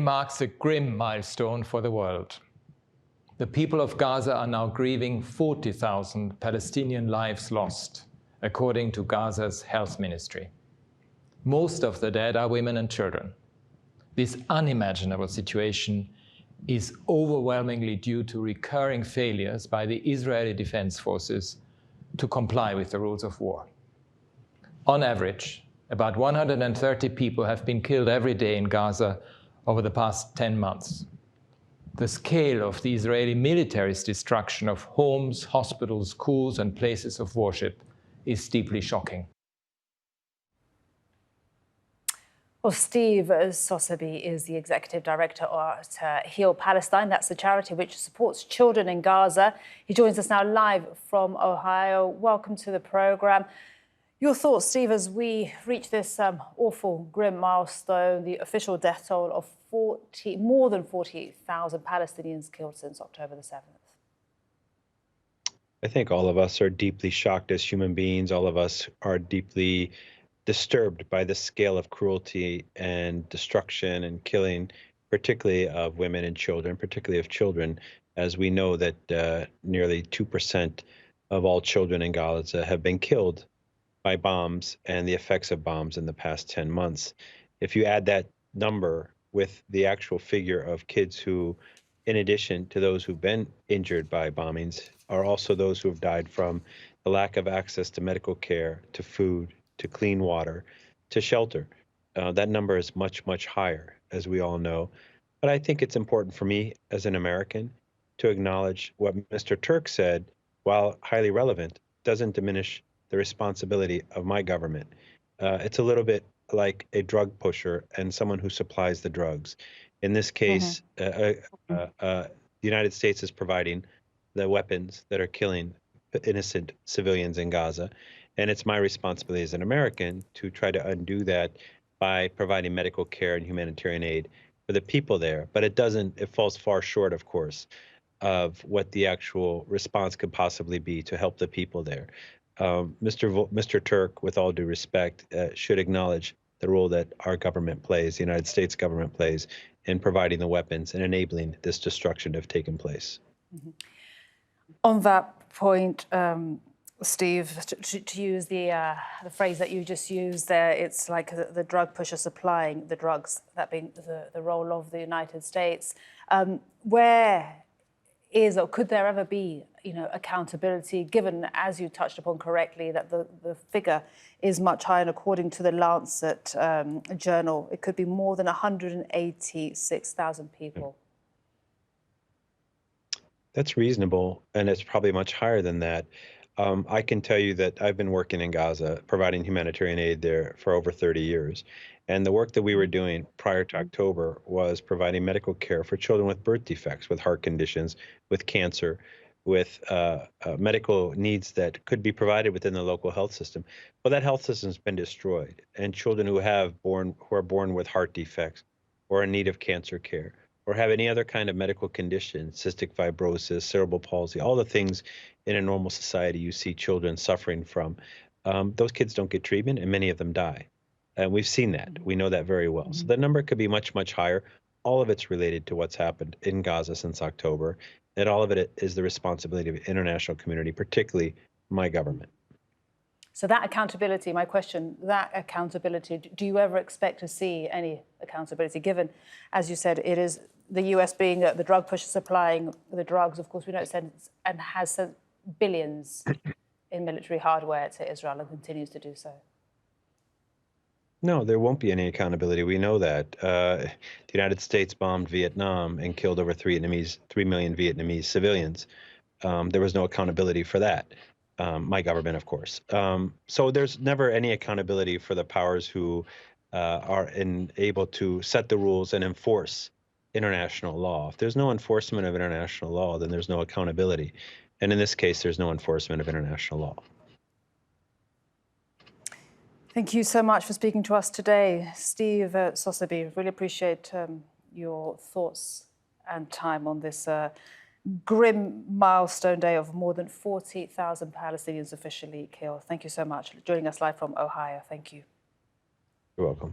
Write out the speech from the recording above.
marks a grim milestone for the world. The people of Gaza are now grieving 40,000 Palestinian lives lost, according to Gaza's health ministry. Most of the dead are women and children. This unimaginable situation is overwhelmingly due to recurring failures by the Israeli Defense Forces to comply with the rules of war. On average, about 130 people have been killed every day in Gaza over the past 10 months. The scale of the Israeli military's destruction of homes, hospitals, schools, and places of worship is deeply shocking. Well, Steve Sosebee is the executive director at Heal Palestine. That's the charity which supports children in Gaza. He joins us now live from Ohio. Welcome to the programme. Your thoughts, Steve, as we reach this awful, grim milestone, the official death toll of more than 40,000 Palestinians killed since October the 7th. I think all of us are deeply shocked as human beings. All of us are deeply disturbed by the scale of cruelty and destruction and killing, particularly of women and children, particularly of children, as we know that nearly 2% of all children in Gaza have been killed by bombs and the effects of bombs in the past 10 months. If you add that number with the actual figure of kids who, in addition to those who've been injured by bombings, are also those who have died from the lack of access to medical care, to food, to clean water, to shelter. That number is much, much higher, as we all know. But I think it's important for me as an American to acknowledge what Mr. Turk said, while highly relevant, doesn't diminish the responsibility of my government. It's a little bit like a drug pusher and someone who supplies the drugs. In this case, the United States is providing the weapons that are killing innocent civilians in Gaza. And it's my responsibility as an American to try to undo that by providing medical care and humanitarian aid for the people there. But it falls far short, of course, of what the actual response could possibly be to help the people there. Mr. Turk, with all due respect, should acknowledge the role that our government plays, the United States government plays, in providing the weapons and enabling this destruction to have taken place. On that point, Steve, to use the phrase that you just used there, it's like the drug pusher supplying the drugs, that being the role of the United States. Where is, or could there ever be, accountability, given, as you touched upon correctly, that the figure is much higher, and according to the Lancet journal, it could be more than 186,000 people. That's reasonable, and it's probably much higher than that. I can tell you that I've been working in Gaza, providing humanitarian aid there for over 30 years. And the work that we were doing prior to October was providing medical care for children with birth defects, with heart conditions, with cancer, with medical needs that could be provided within the local health system. Well, that health system's been destroyed, and children who are born with heart defects or in need of cancer care, or have any other kind of medical condition, cystic fibrosis, cerebral palsy, all the things in a normal society you see children suffering from, those kids don't get treatment, and many of them die. And we've seen that. We know that very well. So the number could be much, much higher. All of it's related to what's happened in Gaza since October, and all of it is the responsibility of the international community, particularly my government. So that accountability, my question, that accountability, do you ever expect to see any accountability, given, as you said, it is the US being the drug pusher supplying the drugs? Of course, we know it sends and has sent billions in military hardware to Israel and continues to do so. No, there won't be any accountability. We know that. The United States bombed Vietnam and killed over 3 million Vietnamese civilians. There was no accountability for that. My government, of course. So there's never any accountability for the powers who are able to set the rules and enforce international law. If there's no enforcement of international law, then there's no accountability. And in this case, there's no enforcement of international law. Thank you so much for speaking to us today, Steve Sosebee. Really appreciate your thoughts and time on this grim milestone day of more than 40,000 Palestinians officially killed. Thank you so much for joining us live from Ohio. Thank you. You're welcome.